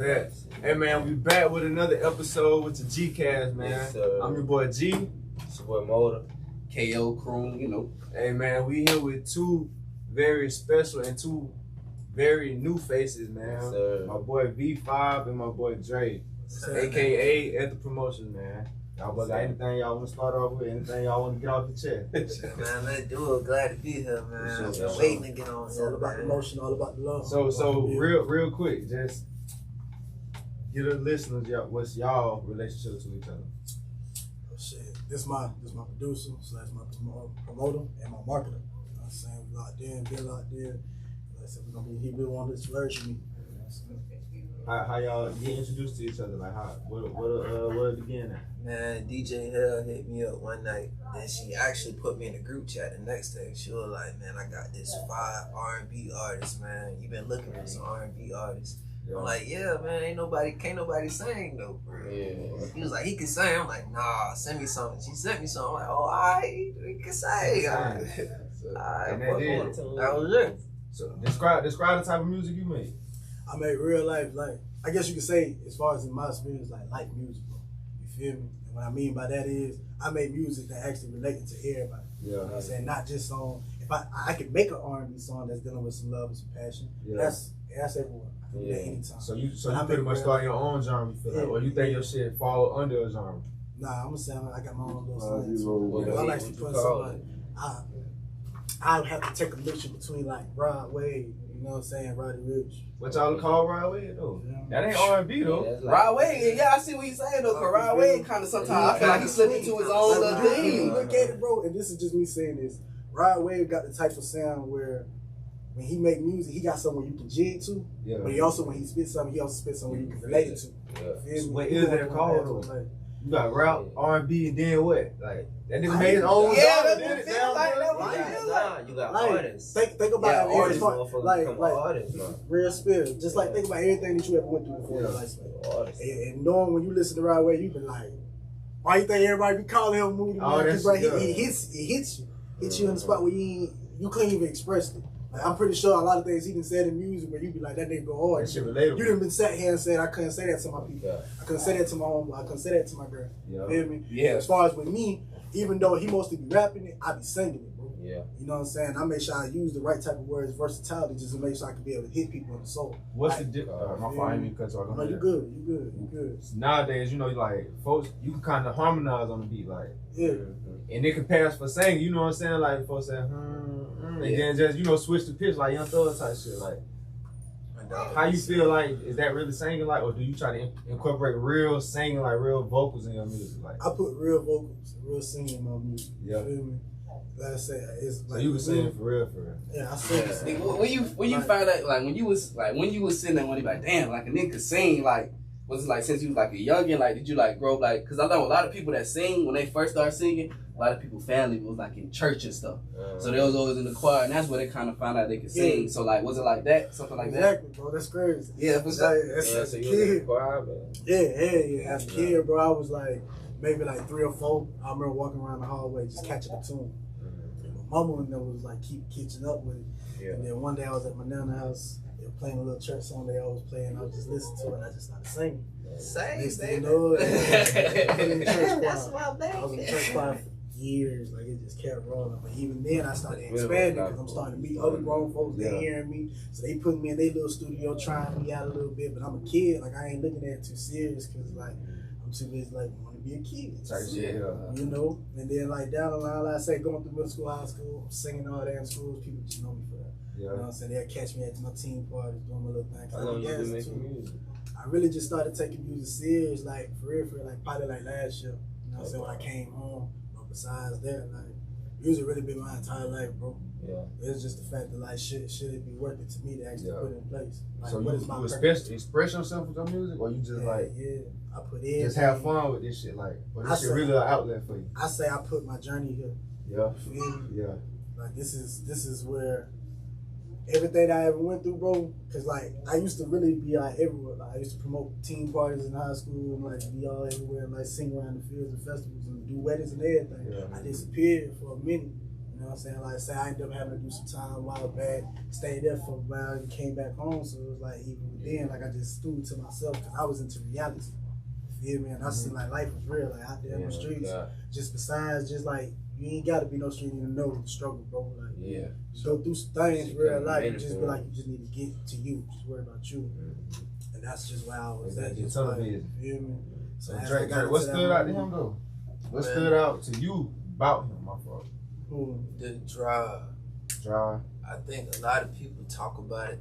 Yes. Hey man, we back with another episode with the GeeCast, man. Yes, I'm your boy G. It's your boy Motor. KO Crew, you know. Hey man, we here with two very special and two very new faces, man. Yes, my boy V5 and my boy Dre, aka at the promotion, man. Y'all got anything y'all want to start off with? Anything y'all want to get off the chest? Man, let's do it. Glad to be here, man. Sure. Waiting to get on It's here, all about man. emotion, all about the love. So real quick, just get the listeners what's y'all relationship to each other. Oh, shit. This my producer / my promoter and my marketer. You know what I'm saying? We locked in, been locked in. Like I said, he really wanted to splurge me. You know what I'm saying? How y'all get introduced to each other? Like what it began at? Man, DJ Hell hit me up one night. Then she actually put me in a group chat the next day. She was like, man, I got this 5 R&B artists, man. You been looking for some R&B artists. Yeah. I'm like, yeah, man, can't nobody sing though, bro. Yeah. He was like, he can sing. I'm like, nah, send me something. She sent me something. I'm like, oh, all right, he can sing. And they did. That was it. So describe the type of music you make. I make real life, like, I guess you could say, as far as in my experience, like life music, bro. You feel me? And what I mean by that is, I make music that actually related to everybody. Yeah. You know what I'm saying? Not just on, if I could make an R&B song that's dealing with some love and some passion, Yeah. that's everywhere. I can do that anytime. So you But I pretty make much real start life. your own genre, you feel like, Yeah. or you think your shit fall under a genre? Nah, I'm gonna say I got my own little Well, science. you roll with Because I it. like to What you put call something I have to take a mixture between like Rod Wave, you know what I'm saying, Roddy Ricch. What y'all call Rod Wave though? Yeah. That ain't R&B though. Yeah, that's like- Rod Wave, yeah, I see what you're saying though, cause Rod Wave kind of sometimes I feel like he slipped into his own Like, little when you thing. look at it, bro, and this is just me saying this, Rod Wave got the type of sound where when he make music, he got somewhere you can jig to, Yeah. but he also, when he spits something, he also spits something you can relate it to. Yeah. Feel me? What He is going that from called, bad to though? like- You got rap, R&B, and then what? Like that nigga made his own Yeah, genre. that's did what it? it feels like, that's what it feels like. You got Like, artists. think about Yeah, it, every artists, part, Motherfuckers like become artists, man. real spill. Just like think about everything that you ever went through before your Yeah. lifespan. Artists. And knowing when you listen to Rod Wave, you been like, why you think everybody be calling him Moody Oh, Man? that's- Because yeah. he hits you in the spot where you couldn't even express it. Like, I'm pretty sure a lot of things he done said in music where you be like, that nigga go hard. That shit relatable. You done been sat here and said, I couldn't say that to my people. Yeah. I couldn't say that to my homeboy. I couldn't say that to my girl. Yeah. Feel me? Yeah. As far as with me, even though he mostly be rapping it, I be singing it, bro. Yeah. You know what I'm saying? I make sure I use the right type of words, versatility, just to make sure I can be able to hit people in the soul. What's the Like, difference? My fault, I didn't mean to cut you off. No, you good. You good. You good. Nowadays, you know, like folks, you can kind of harmonize on the beat, like, Yeah. and it can pass for singing. You know what I'm saying? Like folks say, and then just switch the pitch like Young Thug type shit. Like, how you feel like is that really singing like, or do you try to incorporate real singing, like real vocals in your music? Like, I put real vocals, real singing in my music. Yeah. You feel me? Like I said, it's so like you was singing for real. Yeah, I sing. Nigga, when you found out, like when you was sitting there, when you like, damn, like a nigga could sing, like was it like since you was like a youngin, like did you like grow up like? Cause I know a lot of people that sing when they first start singing, a lot of people family was like in church and stuff, so they was always in the choir, and that's where they kind of found out they could sing. So like, was it like that, something like that? Exactly, bro. That's crazy. Yeah, for It's sure. like, as So a you was in the kid, choir, man. yeah. As a kid, bro, I was like maybe like 3 or 4. I remember walking around the hallway just catching a tune. My mama and them was like keep catching up with it. Yeah. And then one day I was at my nana house. They were playing a little church song they always play, and I was just listening to it. And I just started singing. Say, Next thing you baby. know, I was in the church That's choir. my I was in the baby. church choir for years. Like it just kept rolling. But even then, I started expanding because I'm starting to meet other grown folks. They hearing me, so they put me in their little studio, trying me out a little bit. But I'm a kid. Like I ain't looking at it too serious because like I'm too busy like want to be a kid. Type shit. Yeah. You know, and then like down the line, like I say, going through middle school, high school, singing all that in schools, people just know me for that. You know what I'm saying? They'll catch me at my team parties, doing my little thing. How long you been making music? I really just started taking music serious, like for real, like probably like last year. You know what I'm saying? When I came home. But besides that, like music really been my entire life, bro. Yeah. It's just the fact that like should it be worth it to me to actually put it in place. Like, So what you is my express yourself with your music, or you just like I put in just have fun with this shit, like, or this shit really an outlet for you? I say I put my journey here. Yeah. You feel me? Yeah. Like this is where everything that I ever went through, bro. Cause like I used to really be like everywhere. Like I used to promote team parties in high school and like be all everywhere and like sing around the fields and festivals and do weddings and everything. Yeah. I disappeared for a minute. You You know what I'm saying? Like, say I ended up having to do some time a while back, stayed there for a while, and came back home. So it was like, even then, like, I just stood to myself because I was into reality. You feel me? And I seen like life was real, like out there in the streets. Just besides, just like, you ain't got to be no street to know the struggle, bro. Like, just go through some things in real life. Just be like, you just need to get to you. Just worry about you. And that's just where I was at. Just like, you feel me? So Drake, what stood out to him though? What stood out to you about him, my fault? The drive. I think a lot of people talk about it.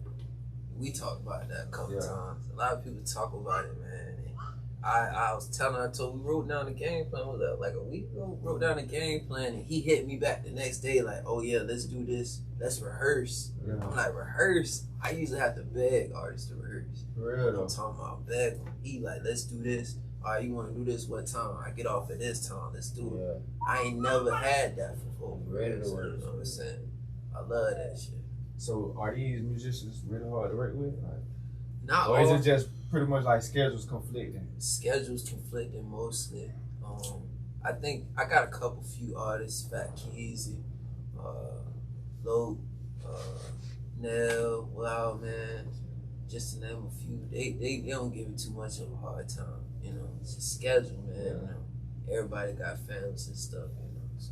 We talked about that a couple times. A lot of people talk about it, man. I was telling her, we wrote down the game plan. Was that like a week ago? Wrote down the game plan, and he hit me back the next day like, "Oh yeah, let's do this. Let's rehearse." Yeah. I'm like, rehearse? I usually have to beg artists to rehearse. For real though. I'm talking about beg. He like, let's do this. All right, you want to do this? What time? I get off at this time. Let's do it. I ain't never had that before. You know what I'm saying? I love that shit. So are these musicians really hard to work with? Like, not or all. is it just pretty much like schedules conflicting? Schedules conflicting mostly. I think I got a few artists, Fat Keezy, Low, Nell, Wild Man, just to name a few. They don't give it too much of a hard time, you know. It's a schedule, man. You know, everybody got families and stuff, you know. So,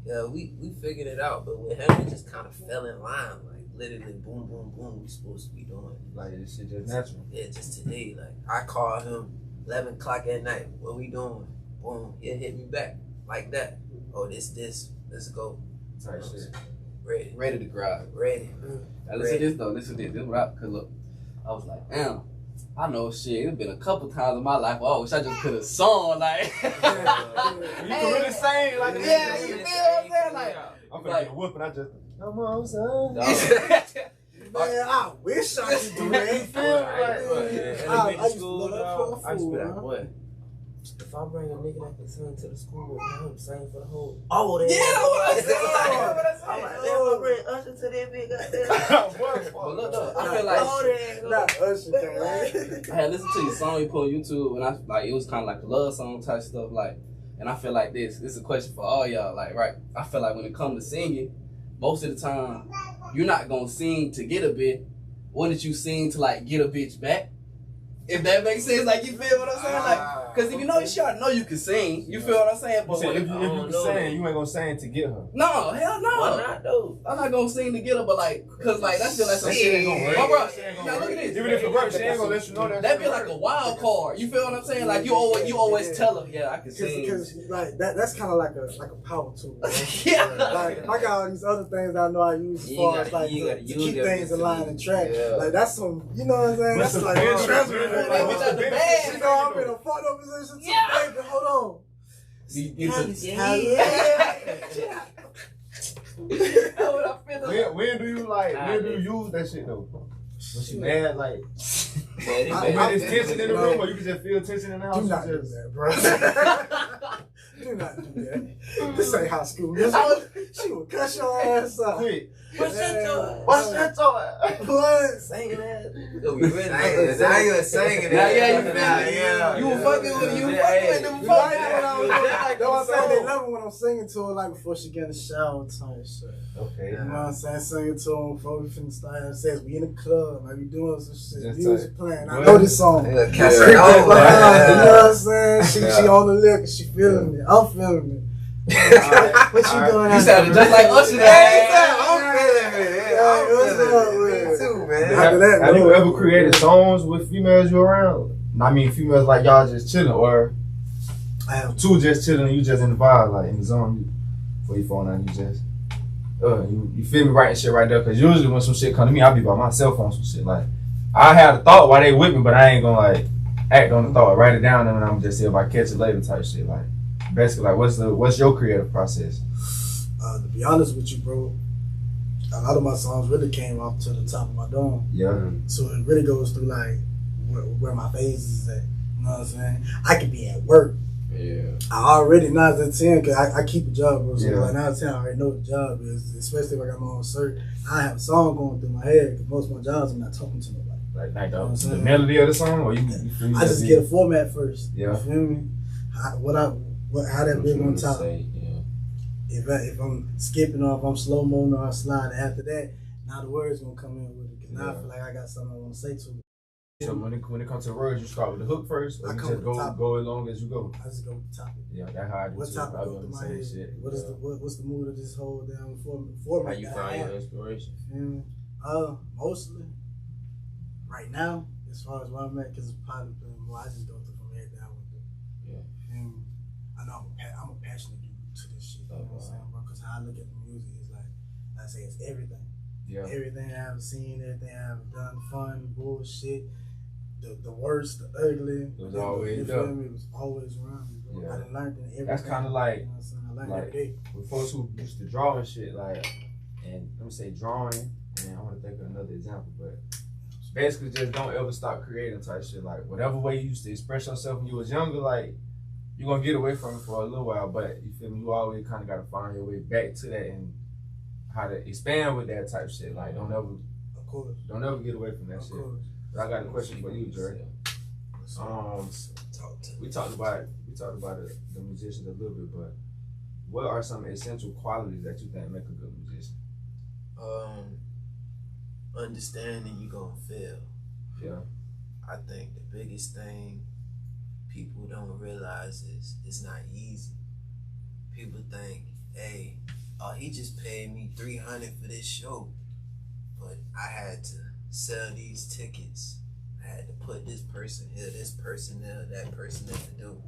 yeah, we figured it out, but with him, it just kind of fell in line, like literally boom, boom, boom. We supposed to be doing like this shit just natural. Yeah, just today. Like I called him 11 o'clock at night. What we doing? Boom, he'll hit me back like that. Oh, this, let's go. Type shit. Ready to grind. Ready. Now listen to this though. Listen to this. This is what I could look. I was like, damn. I know shit. It's been a couple times in my life where I wish I just could have sung like. You can really sing like you feel what I'm saying? Like, I'm gonna get a whoop and I just come on, son. Man, I wish I could do that. I used to love that for a fool, man. Boy, if I bring a nigga that can sing to the school, I'm singing for the whole. Oh, yeah, that's what I said. I'm like, I bring Usher to that big goddamn. But look, I feel like not Usher, man. I had listened to your song you put on YouTube, and I like it was kind of like a love song type stuff, like. And I feel like this is a question for all y'all, like, right? I feel like when it comes to singing, most of the time, you're not gonna sing to get a bitch. Wouldn't you sing to like get a bitch back? If that makes sense, like you feel what I'm saying? Like, cause if you know you should know you can sing. You feel what I'm saying? But if you can sing, you ain't gonna sing to get her. No, hell no. Why not though? I'm not gonna sing to get her, but like, cause like that's just like some shit ain't gonna work. Bro, look at this. Even if it works, she ain't gonna let you know that. That'd be like a wild card. You feel what I'm saying? Like you always tell her, yeah, I can sing. Because like that's kind of like a power tool. Yeah. Like if I got all these other things I know I use as far as like to keep things in line and track. Like that's some, you know what I'm saying? That's like you know, I'm in a fucked up position too, baby. Hold on. When do you use that shit though? When she mad, like when it's tension in the room, or you can just feel tension in the house. Do not do that, bro. Do not do that. This ain't high school. She will cut your ass up. Quick. What's that toy? What's that toy? What? Singing that. Now you're singing it. Yeah. You were fucking with you. Fucking them fucking. That's what I'm saying. They love it when I'm singing to her like before she get in the shower type shit. Okay. You know what I'm saying? Singing to her before we finna start having sex. We in the club, like we doing some shit. Just Music playing. I know this song. You know what I'm saying? She on the liquor. She feeling it. I'm feeling it. What you doing? You sounded just like Usher. Have you ever created songs with females you around? I mean, females like y'all just chilling, or two just chilling and you just in the vibe, like in the zone. Before you phone out, you just you feel me writing shit right there. Cause usually when some shit come to me, I'll be by myself on some shit. Like I had a thought while they with me, but I ain't gonna like act on the thought, write it down, and I'm just see if I catch it later type shit. Like basically, like what's your creative process? To be honest with you, bro, a lot of my songs really came off to the top of my dome. Yeah. So it really goes through like where my phase is at. You know what I'm saying? I could be at work. Yeah. I already 9 out of 10 because I keep a job, bro. So yeah. like 9 out of 10, I already know what the job is. Especially if I got my own cert. I have a song going through my head because most of my jobs I'm not talking to nobody. Like the melody of the song, or you I just get a format first. Yeah. You feel me? How that big on top. if I'm skipping or if I'm slow mo or I slide after that, now the words gonna come in with it. Cause now I feel like I got something I want to say to it. So when it comes to words, you start with the hook first, or you just go as long as you go? I just go with the topic. Yeah, that's how I do. What topic go through my head? Shit. What's the mood of this whole damn format? How you find your inspiration? Mostly right now, as far as where I'm at, because it's probably been I just go through from everything I went through. Yeah. I know I'm a passionate dude to this shit. You know what I'm saying, bro? Because how I look at the music is like I say, it's everything. Yeah. Everything I have seen, everything I have done, fun, bullshit, the worst, the ugly. It was always there. It was always around me, bro. Yeah. I done learned everything. That's kind of like, you know what I'm saying? I learned like every day. with folks who used to draw and shit, like, and let me say drawing, and I want to think of another example, but basically just don't ever stop creating type shit. Like whatever way you used to express yourself when you was younger, like you're gonna get away from it for a little while, but you feel me, you always kind of gotta find your way back to that and how to expand with that type shit. Like don't ever get away from that shit. But I got a question for you, Dre. We talked about the musicians a little bit, but what are some essential qualities that you think make a good musician? Understanding you gonna fail. Yeah. I think the biggest thing people don't realize is it's not easy. People think, hey, he just paid me $300 for this show, but I had to sell these tickets. I had to put this person here, this person there, that person there to do.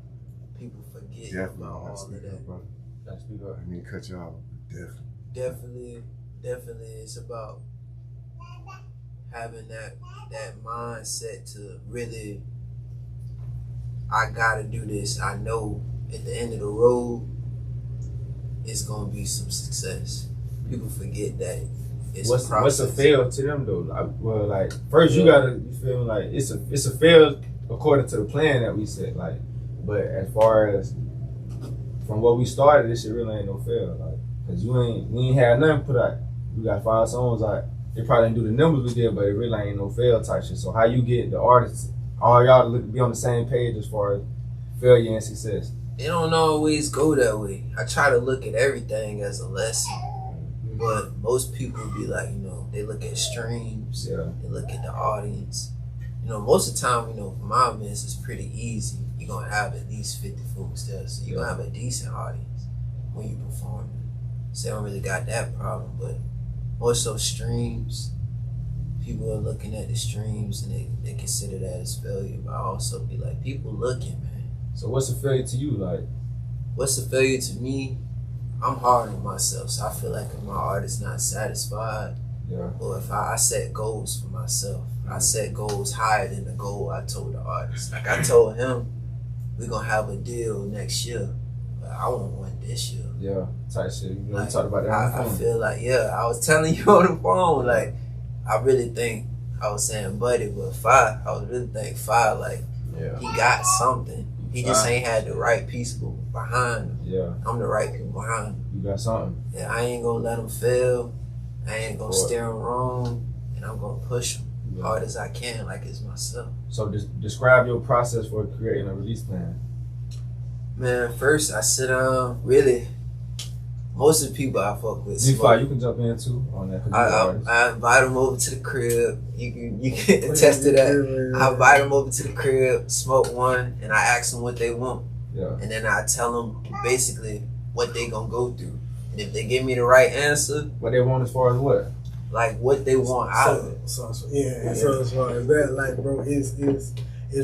People forget about all of that. That's speak up. I mean, cut you off. Definitely, it's about having that mindset to really, I gotta do this. I know at the end of the road, it's gonna be some success. People forget that it's a process. What's a fail to them though? Like first you gotta, you feel me, like it's a fail according to the plan that we set. Like, but as far as from what we started, this shit really ain't no fail. Like, cause we ain't had nothing put out. We got 5 songs out. They probably didn't do the numbers we did, but it really ain't no fail type shit. So how you get the artists, all y'all to be on the same page as far as failure and success? It don't always go that way. I try to look at everything as a lesson, but most people be like, they look at streams, they look at the audience. Most of the time, for my events, it's pretty easy. You're gonna have at least 50 folks there, so you're gonna have a decent audience when you perform. So they don't really got that problem, but also streams, people are looking at the streams and they consider that as failure, but I also be like, people looking, man. So what's a failure to you? Like, what's a failure to me? I'm hard on myself, so I feel like if my art is not satisfied, or if I set goals for myself, I set goals higher than the goal I told the artist. Like I told him, we're gonna have a deal next year, but I want one this year. Yeah, type shit. We talked about that I feel like, I was telling you on the phone, like, I really think, I was saying Buddy, but I was really think like, he got something. He just ain't had the right people behind him. Yeah. I'm the right people behind him. You got something. And I ain't gonna let him fail. I ain't gonna steer him wrong. And I'm gonna push him hard as I can, like it's myself. So describe your process for creating a release plan. Man, first I sit down, really, most of the people I fuck with. VFYE, you can jump in too on that. I invite them over to the crib. You can attest to that. I invite them over to the crib, smoke one, and I ask them what they want. Yeah. And then I tell them basically what they gonna go through. And if they give me the right answer, what they want as far as what? Like what they want out of it. So as far as that, like, bro, it's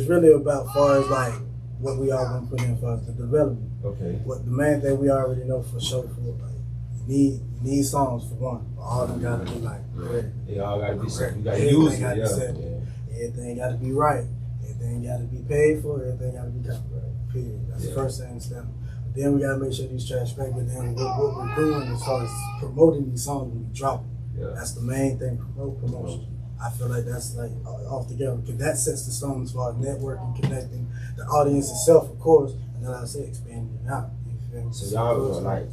really about far as like what we all gonna put in for the development. Okay. What the main thing we already know for sure, for like you need songs for one. All them gotta be like correct. They all gotta be set. You gotta use it. Everything gotta be right. Everything gotta be paid for. Everything gotta be copyrighted. Period. That's the first thing. But then we gotta make sure these tracks back. But then what we're doing as far as promoting these songs when we drop them. Yeah. That's the main thing. Promotion. I feel like that's like off together because that sets the stone as far as networking, connecting the audience itself, of course, and then I say expanding it out. You feel me? So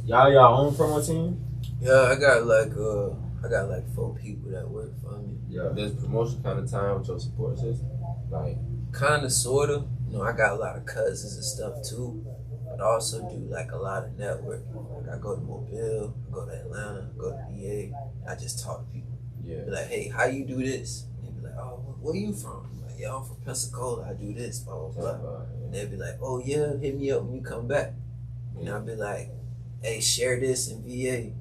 y'all own promo team? Yeah, I got like 4 people that work for me. Yeah. There's promotion kind of time with your support system, like kind of, sorta. I got a lot of cousins and stuff too. but I also do like a lot of networking. Like I go to Mobile, I go to Atlanta, I go to VA. I just talk to people. Yeah. Be like, hey, how you do this? And they be like, oh, where you from? I'm like, yeah, I'm from Pensacola. I do this, blah blah blah. And they'd be like, oh yeah, hit me up when you come back. And I'd be like, hey, share this in VA.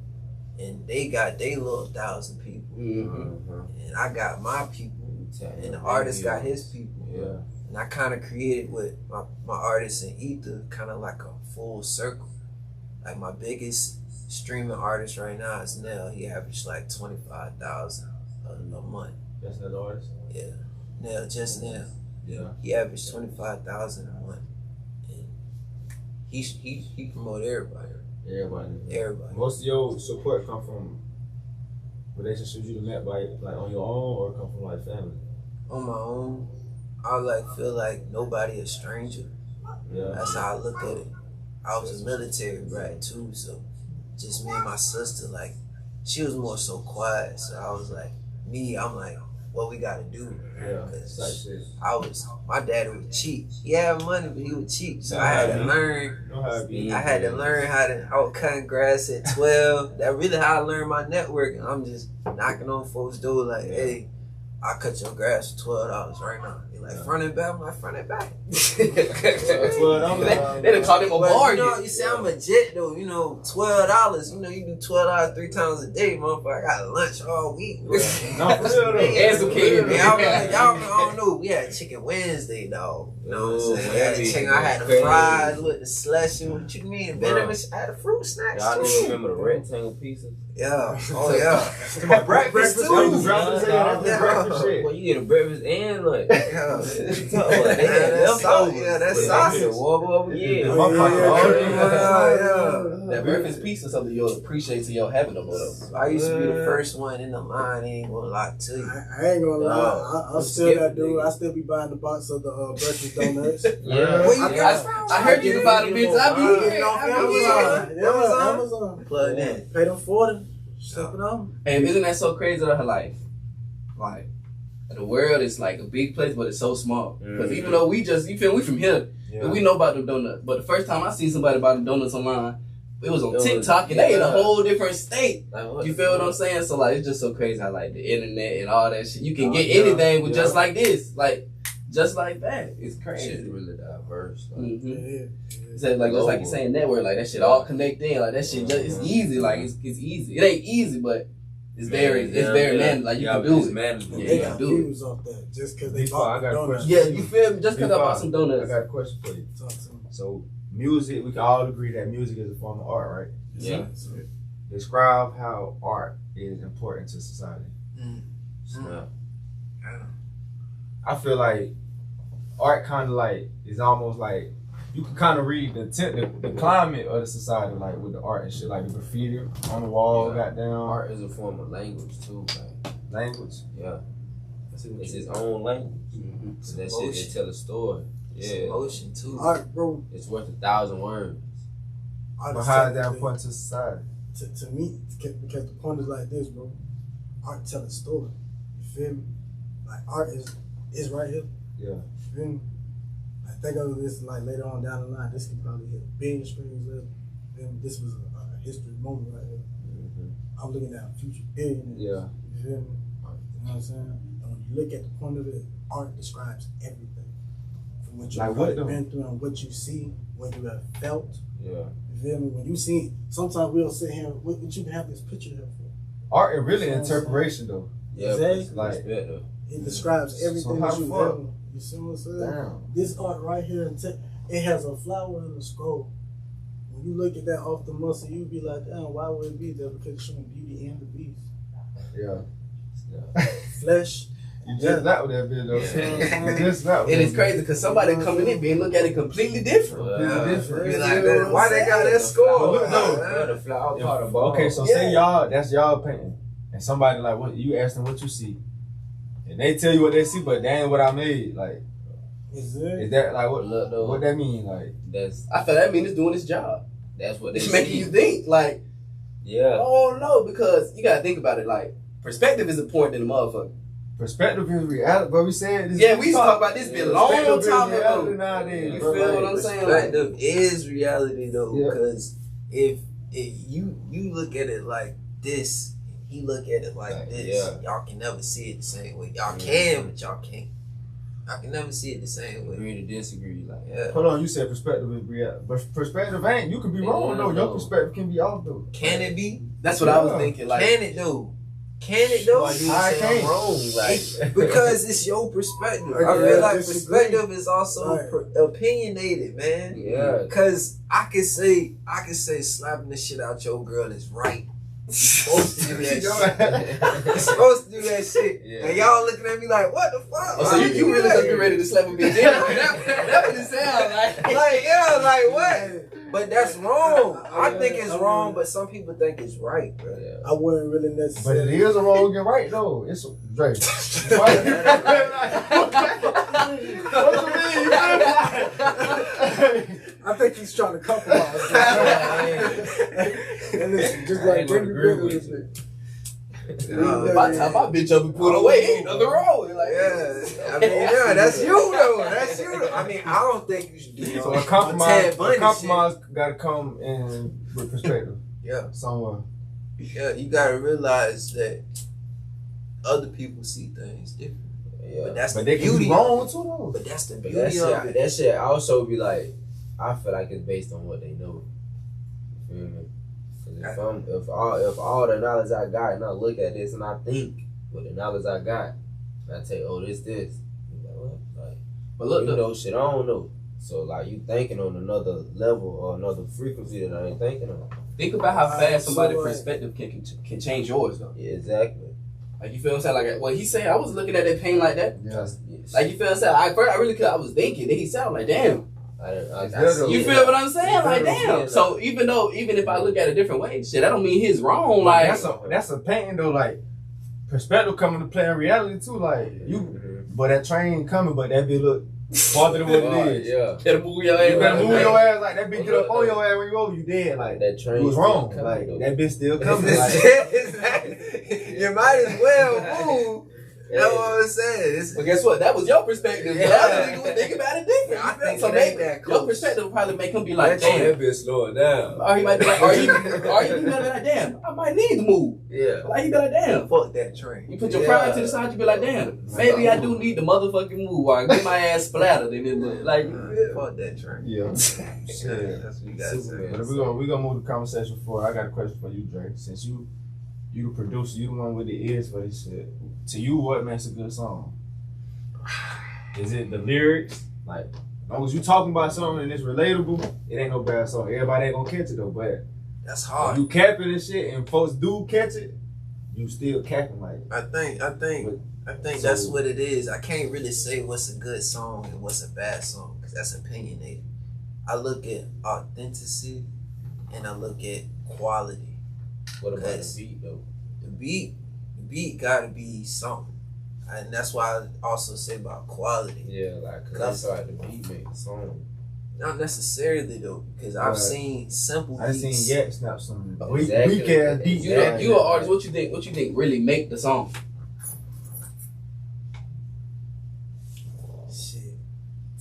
And they got their little 1,000 people. And I got my people. And the artist got his people. Yeah. And I kind of created with my artists in Ether, kind of like a full circle. Like my biggest streaming artist right now is Nell. He averaged like 25,000 a month. That's another artist? Yeah. Nell, just Nell. Yeah. He averaged 25,000 a month. And he promote everybody. Everybody. Most of your support come from relationships you met by like on your own or come from like family? On my own, I like feel like nobody a stranger. Yeah. That's how I look at it. I was a military brat too, so just me and my sister, like she was more so quiet. So I was like, I'm like, what we gotta do? Yeah. Cause my daddy was cheap. He had money, but he was cheap. So I had to learn. I was cutting grass at 12. That's really how I learned my networking. I'm just knocking on folks' door like, hey, I cut your grass for $12 right now. They like, front and back? I'm like, front and back. They done called him a bargain. You know, you see, I'm legit though. You know, $12. You know, you do $12 3 times a day, motherfucker. I got lunch all week. No, for real though. And some kids. Y'all, I don't know. We had Chicken Wednesday, dog. You know what I'm saying? I had the fries with the slush and what you mean? Venomous. I had the fruit snacks Y'all too. didn't remember the rectangle pieces? Yeah. Oh yeah. My breakfast too. Breakfast shit. Well, you get a breakfast and lunch. Yeah. That's sausage. That breakfast piece is something you'll appreciate to your habit of it. I used to be the first one in the line. I ain't gonna lie to you. I ain't gonna lie. I'm still that dude. I still be buying the box of the breakfast donuts. I heard you buy the bitch. I be Amazon. Plug in. Pay them $40. Ship it on. And isn't that so crazy about her life? Like, the world is like a big place, but it's so small. Because even though we from here, and we know about the donuts. But the first time I seen somebody buy the donuts online, it was on TikTok, and they in a whole different state. You feel what I'm saying? So like, it's just so crazy how like the internet and all that shit. You can get anything with just like this, like just like that. It's crazy. It's really diverse. So like just like you saying, network, like that shit all connect in, like that shit. It's easy, like it's easy. It ain't easy, but it's very man. Like you can do it. They got views off that just because they bought donuts. Yeah, you feel me? Just because I bought some donuts. I got a question for you. So music, we can all agree that music is a form of art, right? Yeah. Describe how art is important to society. I feel like art kind of like is almost like you can kind of read the climate of the society, like with the art and shit, like the graffiti on the wall, goddamn. Art is a form of language too, like language. Yeah, it's his own language. So that shit, it tell a story. It's emotion too. Art, bro. It's worth 1,000 words. But how is that important to society? To me, because the point is like this, bro. Art tell a story. You feel me? Like art is right here. Yeah. You feel me? Like think of this like later on down the line. This can probably hit a billion streams later. Then this was a history moment right here. I'm looking at future billionaires. Yeah. You feel me? You know what I'm saying? And when you look at the point of it, art describes everything. From what you've been through and what you see, what you have felt. Yeah. You feel me? When you see, sometimes we'll sit here, what you have this picture here for? Art is really interpretation though. Yeah, exactly. Like it describes everything that you've ever. You see what I'm saying? Damn. This art right here, it has a flower and a scroll. When you look at that off the muscle, you be like, damn, why would it be there? Because it's showing beauty and the beast. Yeah. Flesh. You just that with that bitch though. You just that with And it's crazy because somebody coming in being look at it completely different. Be like, why they got that score? The flower part of ball. Okay, so say that's y'all painting, and somebody like what you ask them what you see, and they tell you what they see, but that ain't what I made. Like, is that like what that mean? Like, I feel that mean it's doing its job. That's what they it's making you think. Like, oh no, because you gotta think about it. Like, perspective is important in a motherfucker. perspective is reality, but we said this. Yeah, we used to talk about this a long time ago. Nowadays, You bro. feel what I'm saying? Perspective is reality though, Yeah. because if you look at it like this, he look at it like this, y'all can never see it the same way. Y'all can, but y'all can't. I can never see it the same way. Agree to disagree, like. Yeah. Hold on, you said perspective is reality, but perspective ain't. You could be wrong though. Your perspective can be off though. Can it be? That's what I was thinking. Like, Can it though? Can it though? Why you I say can't. I'm wrong? Like, Because it's your perspective. I feel like perspective is also opinionated, man. yeah. Because I can say slapping the shit out your girl is right. You're supposed to do that shit. You're supposed to do that shit. Yeah. And y'all looking at me like, what the fuck? oh, so you really gonna get ready to slap a bitch? That's what it sounds like. Like, yeah, like what? But that's wrong. I think it's wrong, but some people think it's right, bro. Yeah. I wouldn't really But necessarily. it is a wrong and right though. It's Drake. What you mean? I think he's trying to compromise. And listen, just like Jimmy Butler is it. If I tie my bitch up and put her away, ain't nothing wrong with it. Like, Yeah, I mean, yeah, that's you though. That's you. I mean, I don't think you should do So a Ted compromise Bundy got to come in with perspective. Yeah, Somewhere. yeah. You gotta realize that other people see things different. But that's But the they can beauty. be wrong too though. But that's the But beauty of it. that shit also be like, I feel like it's based on what they know. You feel me? 'Cause if all the knowledge I got and I look at this and I think with the knowledge I got, and I take, oh, this. You know what? Like, but look, you know shit I don't know. So like you thinking on another level or another frequency that I ain't thinking on. think about how fast somebody's so, perspective can change yours though. Yeah, exactly. Like you feel what I'm saying? Like what he said, I was looking at that pain like that. Yeah. Like you feel what I'm saying? I really could. I was thinking. Then he said, I'm like, damn. I You You feel what I'm saying? Like damn. So even if I look at it a different way, shit, that don't mean he's wrong. Like that's a pain though. Like perspective coming to play in reality too. Like you, but that train coming, but that be look farther than what it is. Yeah. better move your ass. You better move your ass like that bitch get up on your ass when you over, you dead. Like That train you was wrong. still Like coming, that bitch still coming. Like, You might as well move. That's what I'm saying. But guess what? That was your perspective. Yeah. The other nigga would think about it different. I think so it ain't maybe that your close. perspective would probably make him be like, That damn. bitch slow it down. Or he might be like, or you be like, damn, I might need to move. Yeah. Like he be like, damn. Fuck that train. You put your pride to the side, you be like, damn, maybe I do need the motherfucking move or I get my ass splattered in it. Like, Fuck that train. yeah. Yeah, that's what you gotta say. But we gonna move the conversation forward. I got a question for you, Dre. Since you the producer, you the one with the ears for this shit. To you, what makes a good song? Is it the lyrics? Like, as long as you talking about something and it's relatable, it ain't no bad song. Everybody ain't gonna catch it though, but That's if hard. you capping and shit and folks do catch it, you still capping like. I think So- that's what it is. I can't really say what's a good song and what's a bad song because that's opinionated. I look at authenticity and I look at quality. What about Cause the beat though? The beat gotta be something, and that's why I also say about quality. Yeah, like, cause I feel like the beat make the song. Not necessarily though, because I've Right. seen simple I beats. seen Yak snap some Exactly. weak ass beats. you an artist, what you think really make the song? Shit.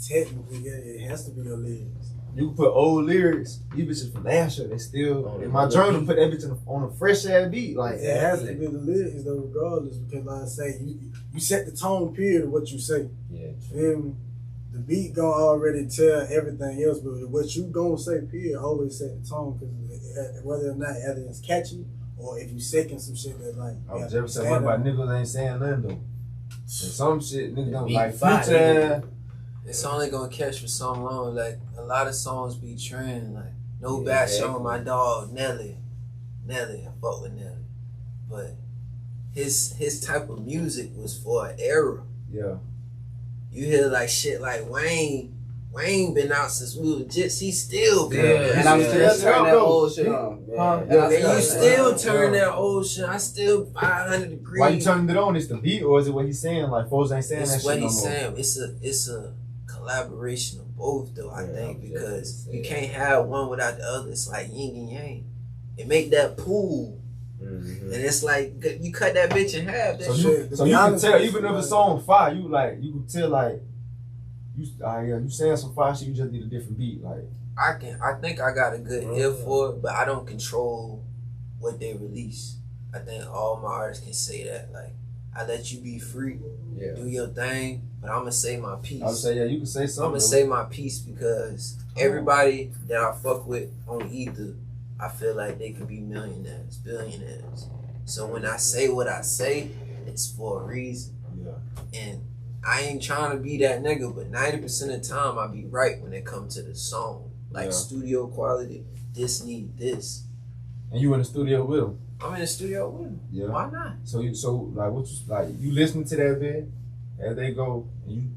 Technically, yeah, it has to be your lyrics. You can put old lyrics, these bitches from last year, they still On in my another journal beat. put that bitch on a fresh ass beat. Like It has to be the lyrics though, regardless, because like I say, you set the tone period of what you say. Yeah. Feel me? The beat gonna already tell everything else, but what you gonna say period always set the tone, because whether or not either it's catchy or if you second some shit that like. I was just saying, what about niggas ain't saying nothing though? And some shit niggas don't Beat like fire, Future. It's only gonna catch for so long. Like a lot of songs be trend. Like no Yeah, bad exactly. showing my dog Nelly. I fuck with Nelly, but his type of music was for an era. Yeah. You hear like shit like Wayne been out since we were just. He still been. Yeah. And I'm Yeah. still turning that Yeah. old shit on. Yeah. And you still turn Yeah. that old shit. I still 500 degrees. Why you turning it on? It's the beat or is it what he's saying? Like folks ain't saying that It's shit what no he's more. saying. It's a collaboration of both, though. I Yeah, think I'm because just you saying. can't have one without the other. It's like yin and yang. It make that pool And it's like you cut that bitch in half. That So shit. you can tell, even if it's on fire, you can tell like you saying some fire shit. You just need a different beat. Like I think I got a good ear for it, but I don't control what they release. I think all my artists can say that. Like I let you be free, do your thing, but I'm gonna say my piece. I would say you can say something. I'm gonna say my piece because everybody that I fuck with on either, I feel like they could be millionaires, billionaires. So when I say what I say, it's for a reason. Yeah. And I ain't trying to be that nigga, but 90% of the time I be right when it comes to the song. Like studio quality, this need this. And you in the studio with them? I'm in the studio with them. Yeah. Why not? So like what you listening to that bit as they go and you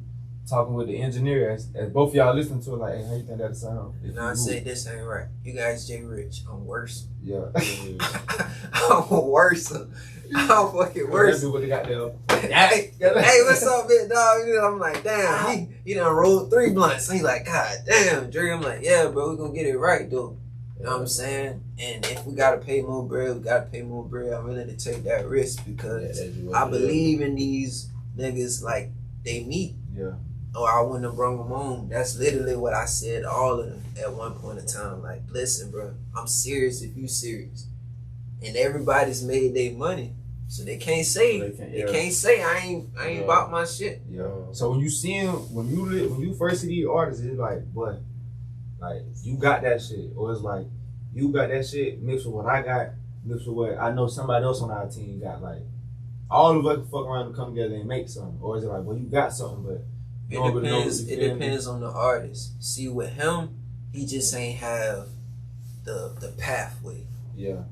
talking with the engineer as both of y'all listening to it, like, hey, how you think that'll sound? And I say this ain't right. You guys Jay Rich. I'm worse. Yeah. I'm worse. I'm fucking worse. What they got there. Hey, what's up, big dog? I'm like, damn, he done rolled 3 blunts. He like, God damn, Dre. I'm like, yeah, bro, we gonna get it right, though. You know what I'm saying? And if we gotta pay more bread, we gotta pay more bread. I'm willing to take that risk because I believe in these niggas like they meet. Yeah. Or I wouldn't have brought them home. That's literally what I said to all of them at one point in time. Like, listen, bro, I'm serious if you serious. And everybody's made their money. So they can't say I ain't bought my shit. Yeah. So when you first see these artists, it's like, boy, like you got that shit, or it's like you got that shit mixed with what I got, mixed with what I know somebody else on our team got. Like all of us can fuck around and come together and make something, or is it like, well, you got something, but it depends on the artist. See, with him, he just ain't have the pathway. Yeah.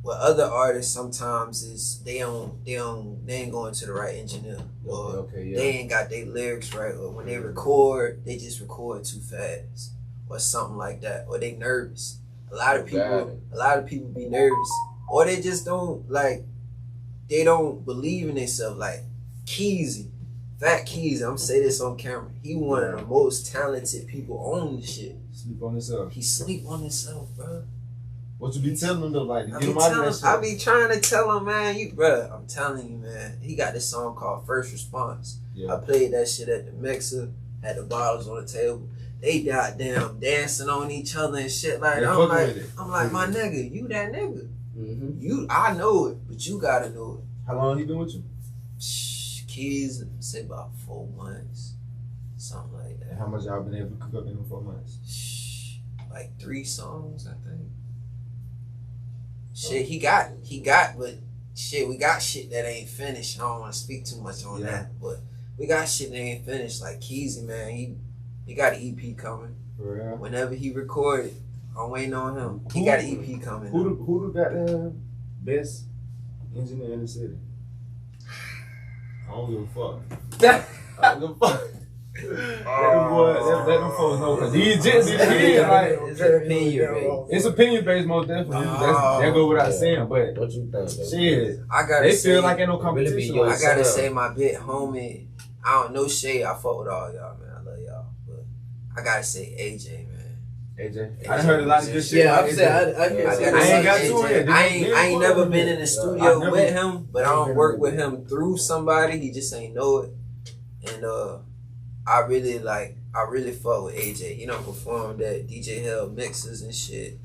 With other artists, sometimes is they ain't going to the right engineer, or they ain't got their lyrics right, or when they record, they just record too fast, or something like that, or they nervous. A lot of people be nervous, or they just don't they don't believe in themselves. Like Keezy, Fat Keezy, I'm gonna say this on camera. He one of the most talented people on the shit. Sleep on himself. He sleep on himself, bro. What you be telling them though, like I be trying to tell him, man, I'm telling you, man, he got this song called First Response. Yeah. I played that shit at the mixer, had the bottles on the table. They goddamn dancing on each other and shit like that. I'm like, my nigga, you that nigga. Mm-hmm. I know it, but you gotta know it. How long he been with you? Kids, say about 4 months, something like that. And how much y'all been able to cook up in them 4 months? Like 3 songs, I think. Shit, he got, but shit, we got shit that ain't finished. I don't want to speak too much on that, but we got shit that ain't finished. Like Keezy, man, he got an EP coming. For real? Whenever he recorded, I'm waiting on him. He got an EP coming. Who got the best engineer in the city? I don't give a fuck. I don't give a fuck. Let them folks know, because these jits it's opinion based. It's opinion based, most definitely. That go without saying, but what you think? Shit, they feel like ain't no competition. I gotta say my bit homie. I don't know shade. I fuck with all y'all, man. I love y'all, but I gotta say AJ, man. AJ, I heard a lot of good shit. Yeah, I ain't got to it. I ain't never been in the studio with him, but I don't work with him through somebody. He just ain't know it, and I really fuck with AJ. He done performed at DJ Hell mixes and shit.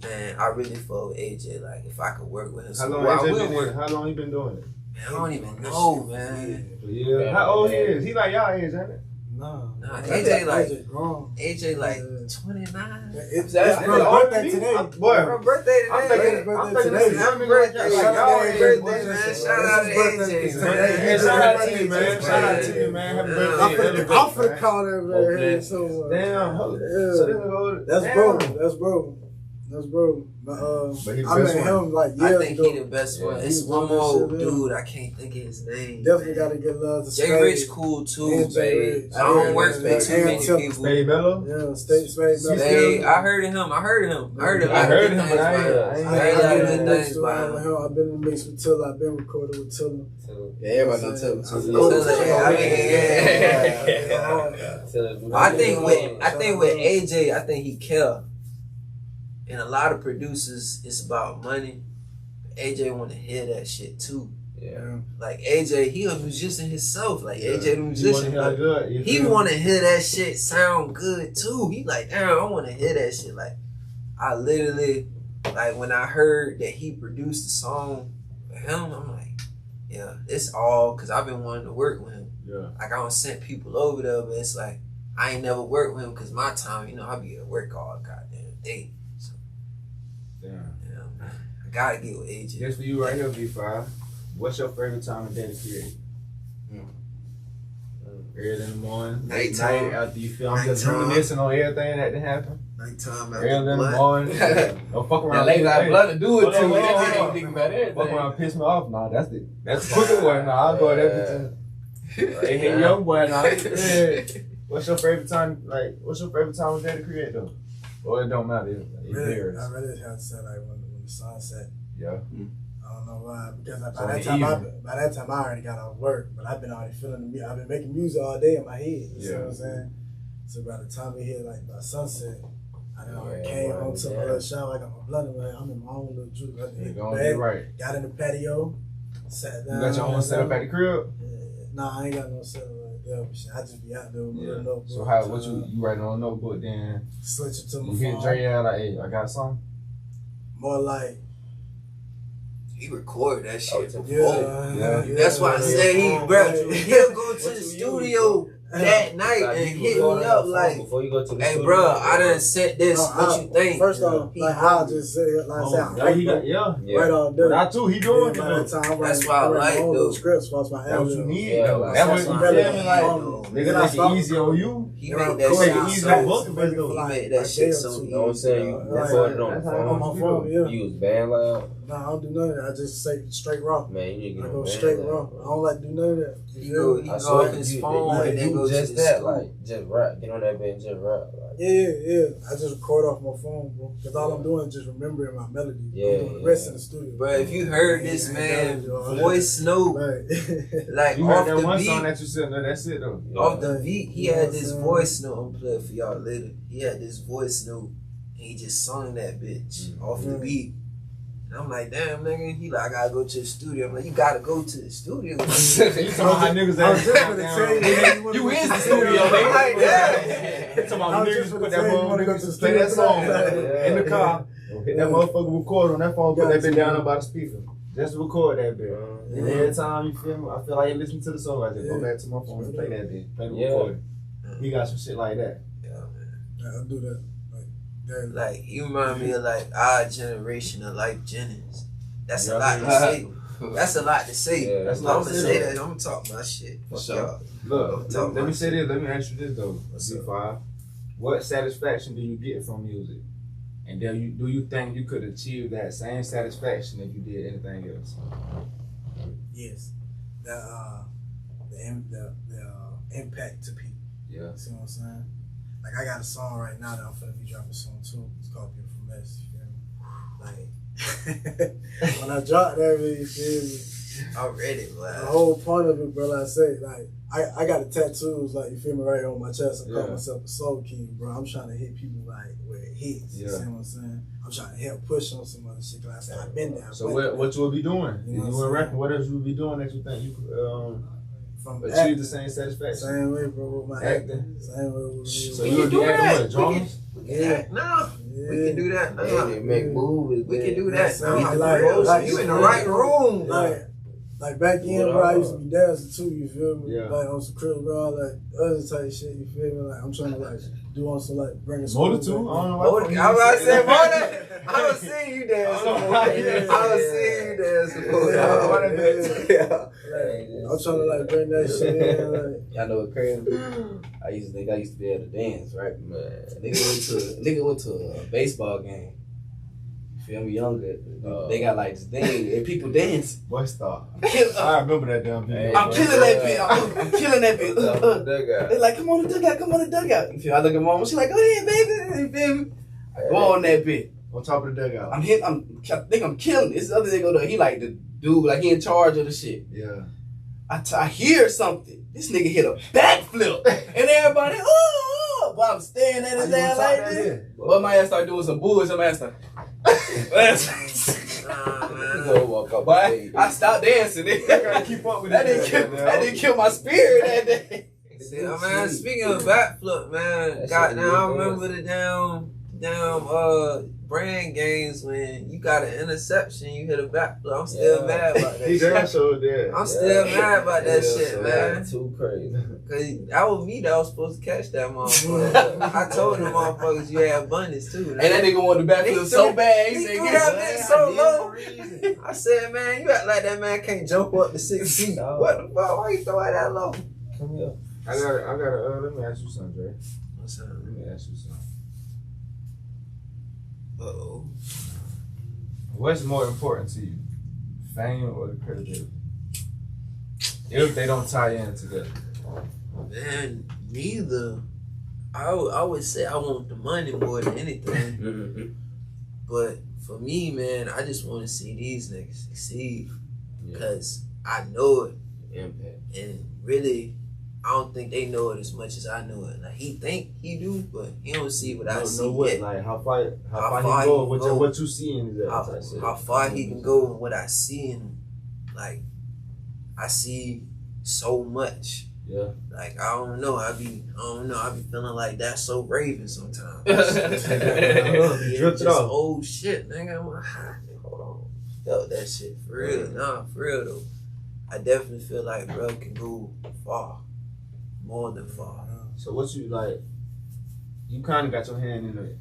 Man, I really fuck with AJ. Like, if I could work with him, how long he been doing it? Man, I don't even know, man. Yeah. How old he is? He like y'all age, ain't it? No, AJ like 29. It's bro birthday today. Bro, birthday today. I'm thinking happy birthday. Shout out to AJ. Shout out to you, man. Shout out to you, man. Happy birthday. I'm finna call that man. So damn. So that's bro. I met him like years ago. I think he the best one. It's one more dude. I can't think of his name. Definitely gotta give love to Jay Rich cool too, babe. I don't work with too many people. Spade Mello? Yeah, Spade. I heard of him. I heard him, but I ain't heard good things about him. I've been in the mix with Tiller. I've been recording with Tiller. Yeah, everybody know Tiller. I think with AJ, I think he care. And a lot of producers, it's about money. AJ want to hear that shit too. Yeah. Like AJ, he a musician himself. Like AJ the musician. He want to hear that shit sound good too. He like, damn, I want to hear that shit. Like, I literally, like when I heard that he produced the song for him, I'm like, yeah, it's all because I've been wanting to work with him. Yeah. Like I don't send people over there, but it's like I ain't never worked with him because my time, you know, I be at work all goddamn day. So, Damn. yeah, man, I gotta get with AJ. Just for you right here, V5. What's your favorite time of day to create? Early in the morning, late night, after you feel I'm just reminiscing on everything that happened. Nighttime Early in the morning. Don't fuck around. Late night blood to do it too. Think about everything. Fuck around, piss me off. Nah, that's the quicker one. Nah, I'll go there. Hey, young boy. Nah, yeah. What's your favorite time? Like, what's your favorite time of day to create though? Well, it don't matter. It varies. I really have to say like when the sun set. Yeah. I don't know why, because by that time I already got off work, but I've been already feeling the I've been making music all day in my head. You see what I'm saying? So by the time we hit like by sunset, I done already came home, took my little shower, I got my blunt in my hand, I'm in my own little juice. Got in the patio, sat down. You got your own setup at the crib? Nah, I ain't got no setup like that. I just be out there with a notebook. So how? What you writing on a notebook then? Switch it to my phone. You hit Dre out like, hey, I got something. More like. He recorded that shit. Yeah. That's why I said he'll go to the studio that night and hit me up like, before you go to the hey, bro, I done set this. What you think? First off, like I'll just say it like right on there. That too, he doing it. That's why I like those scripts. That's my That's what you need. That's what you feel me like. Nigga, make it easy on you. He made that shit easy so. on both of us. He made that shit so. You know what I'm saying? You recorded on my phone. You use band loud. No, I don't do none of that. I just say straight raw. Man, you need to get go straight raw. I don't like to do none of that. He go off his phone and then go just that, like just rap. Get on that bed and just rap. Yeah. I just record off my phone, bro. Because all I'm doing is just remembering my melody. Yeah, I'm doing the rest in the studio. But if you heard this man voice note, like you off heard that the one beat, song that you said, no, that's it though. Off the beat, he had this voice note. I'm playing for y'all later. He had this voice note and he just sung that bitch off the beat. I'm like, damn, nigga. He like, I gotta go to the studio. I'm like, you gotta go to the studio. You talking about how niggas at you is the studio, nigga. Like, yeah. Talking about niggas put that motherfucker play that song in the car. Hit that motherfucker record on that phone, put that bitch down by the speaker. Just record that bitch. And every time you feel me, I feel like you listen to the song, I just go back to my phone and play that bitch. Play the recording. He got some shit like that. Yeah, man. Yeah, I'll do that. Like, you remind me of like our generation of Life Jennings. That's a lot to say. That's a lot to say. Yeah, that's I'm gonna say that. I'm gonna talk my shit. Sure. Look, let me say this. Let me ask you this though. C5. What satisfaction do you get from music? And do you think you could achieve that same satisfaction if you did anything else? Yes. The impact to people. Yeah. See what I'm saying? Like I got a song right now that I'm finna be dropping soon too. It's called Beautiful Mess. You feel me? Like when I drop that, you feel me? I'm ready, man. The whole point of it, bro, like I say, like I got the tattoos, like you feel me, right on my chest. I call myself a soul king, bro. I'm trying to hit people like where it hits. You see what I'm saying? I'm trying to help push on some other shit. Cause I said I've been there. So what you will be doing? You know rapping, what else you will be doing that you think you could achieve the same satisfaction? Same way, bro, with my acting. Same way with me. So you would be acting with drums? No. We can do that. Make movies. We can do that. Like you in the right room. Like back in, bro, I used to be dancing too, you feel me? Yeah. Like on some Chris Brown, like other type shit, you feel me? Like I'm trying to like do on some like bring some. Motor too? I don't know why. I was about to say Motor. I don't see you dancing. I don't see you dancing. I'm trying to like bring that shit in. Like, y'all know what crazy? I used to think I used to be able to dance, right? Man, nigga went to a baseball game. Feel me, younger. They got like this thing and people dance. Boy, stop. I remember that damn video. I'm killing that bit. I'm killing that bit. They're like, come on the dugout, come on the dugout. You feel? I look at mom, she's like, go ahead, baby. You feel me? I go on that bit. On top of the dugout. I think I'm killing it. This other nigga, he like the dude, like he in charge of the shit. Yeah. I hear something. This nigga hit a backflip. And everybody, oh, but I'm staring at his ass like this. But my ass start doing some bullshit. My ass start. Nah, man. go walk up. But I stopped dancing. I gotta keep up with that didn't kill my spirit that day. See, man, speaking of backflip, man, goddamn, I remember the damn brand games when you got an interception, you hit a backflip. I'm still mad about that shit. I'm still mad about that shit, man. Too crazy. Cause that was me that was supposed to catch that motherfucker. I told the motherfuckers you had abundance too. And that nigga wanted the backflip so bad. He said, threw that bitch so low. I said, man, you act like that man can't jump up to 6 feet. What the fuck? Why you throw it that low? Come here. I gotta, let me ask you something, Dre. What's up? Let me ask you something. Uh-oh. What's more important to you, fame or the credibility? If they don't tie in together. Man, neither. I would say I want the money more than anything. But for me, man, I just want to see these niggas succeed. Because I know it. Impact. And really, I don't think they know it as much as I know it. Like, he think he do, but he don't see what I see yet. Like how far he go, what you see in his how far he can go and what I see in him. Like, I see so much. Yeah. Like, I don't know. I be feeling like that's so Raven sometimes. Drift off. Old shit, nigga. I'm like, hold on. Felt that shit for real. Nah, for real though. I definitely feel like bro can go far. More than far. So what you like? You kind of got your hand in the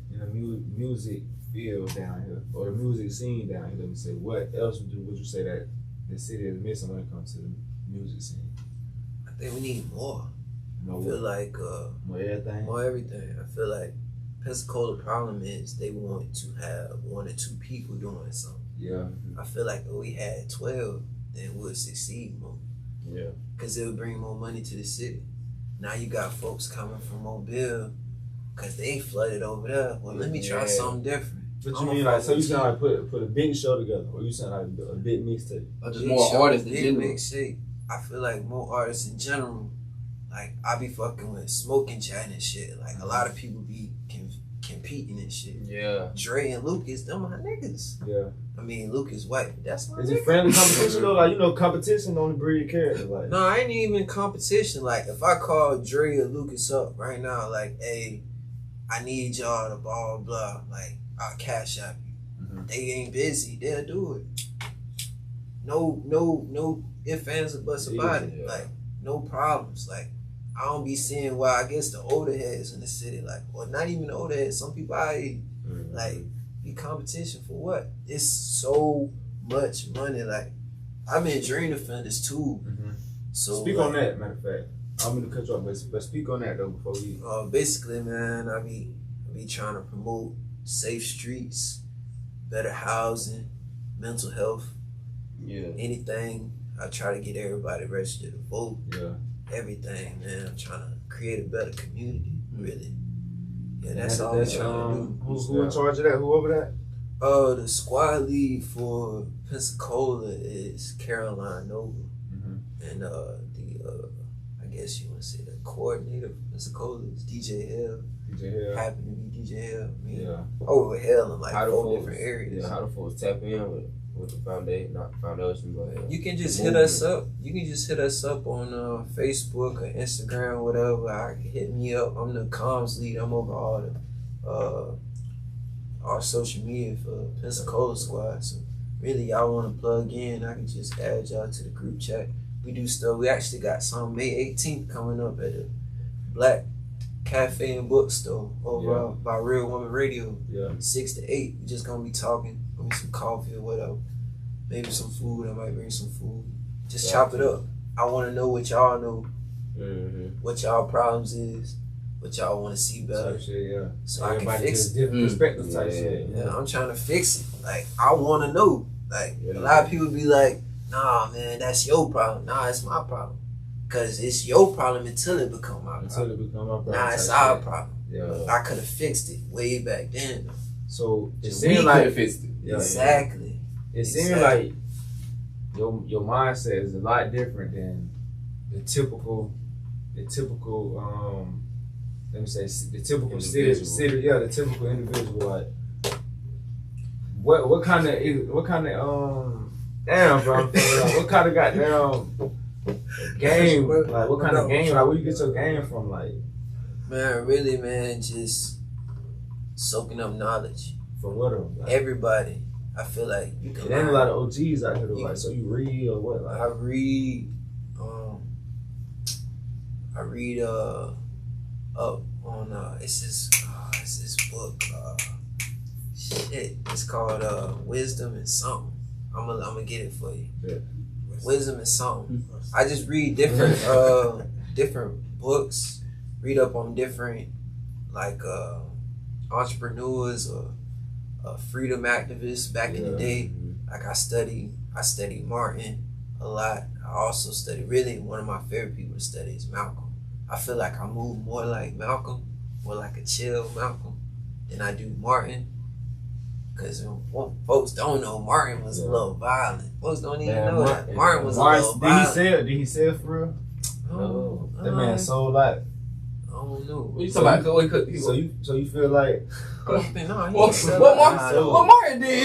music field down here, or the music scene down here. Let me say, what else would you say that the city is missing when it comes to the music scene? I think we need more. More I feel like more everything. More everything. I feel like Pensacola problem is they want to have 1 or 2 people doing something. Yeah. I feel like if we had 12, then we'll succeed more. Yeah. Because it would bring more money to the city. Now you got folks coming from Mobile because they flooded over there. Well, let me try something different. But you mean like, so you sound like put a big show together, or you sound like a big mixtape? Or just more artists in general. Big shape. I feel like more artists in general. Like, I be fucking with smoking chat and shit. Like, a lot of people be competing and shit. Yeah. Dre and Lucas, them my niggas. Yeah. I mean, Lucas white, but that's my nigga. Is it friendly competition though? Like, competition on the breed character. Like, no, I ain't even competition. Like, if I call Dre or Lucas up right now, like, hey, I need y'all to blah, blah, like, I'll cash out you. Mm-hmm. They ain't busy, they'll do it. No ifs, ands, or buts about it. Like, no problems. Like, I don't be seeing why I guess the older heads in the city, like, or not even the older heads, some people like, be competition for what? It's so much money. Like, I've been dream offenders too. Mm-hmm. So speak on that, matter of fact. I'm gonna cut you off, but speak on that though before we. Basically, man, I be trying to promote safe streets, better housing, mental health. Yeah. Anything. I try to get everybody registered to vote. Yeah. Everything, man. I'm trying to create a better community, really. Yeah, that's all I'm trying to do. Who in charge of that? Who over that? The squad lead for Pensacola is Caroline Nova. Mm-hmm. And I guess you want to say the coordinator for Pensacola is DJ Hill. DJ Hill. Happened to be DJ Hill. I mean, yeah. Over Hill in like how 4 different areas. Yeah, how the folks tap in with the foundation, not the foundation, but you can just hit us up. You can just hit us up on Facebook or Instagram, whatever. Hit me up. I'm the comms lead. I'm over all the our social media for Pensacola Squad. So really, y'all want to plug in? I can just add y'all to the group chat. We do stuff. We actually got some May 18th coming up at the Black Cafe and Bookstore over by Real Woman Radio. Yeah. 6 to 8. We just gonna be talking. Gonna be some coffee or whatever. Maybe some food. I might bring some food. Just chop it up. I want to know what y'all know. Mm-hmm. What y'all problems is. What y'all want to see better. Shit, yeah. So I can fix it. Different perspectives type shit. Yeah, I'm trying to fix it. Like, I want to know. Like, a lot of people be like, nah, man, that's your problem. Nah, it's my problem. Because it's your problem until it become my problem. Until it become my problem. Nah, it's our problem. Yeah. I could have fixed it way back then. So it We seemed could like have fixed it. Yeah, exactly. It seemed like your mindset is a lot different than the typical let me say the typical city, the typical individual. Like what kind of Damn, bro. What kind of goddamn game? Like, what kind of game? Like, where you get your game from? Like, man, really, man, just soaking up knowledge from what? Like, everybody. I feel like you can. There ain't a lot of OGs out here, though. Like, so you read or what? Like, I read up on it's this book shit, it's called Wisdom and Something. I'm gonna get it for you. Yeah. Wisdom and Something. I just read different different books, read up on different like entrepreneurs or freedom activists back in the day. Like I study Martin a lot. I also study, really one of my favorite people to study is Malcolm. I feel like I move more like Malcolm, more like a chill Malcolm than I do Martin. Cause folks don't know Martin was a little violent. Folks don't even know that Martin was a little violent. Did he say it for real? No. That man sold like. I don't know. What you talking about? So you feel like what Martin did?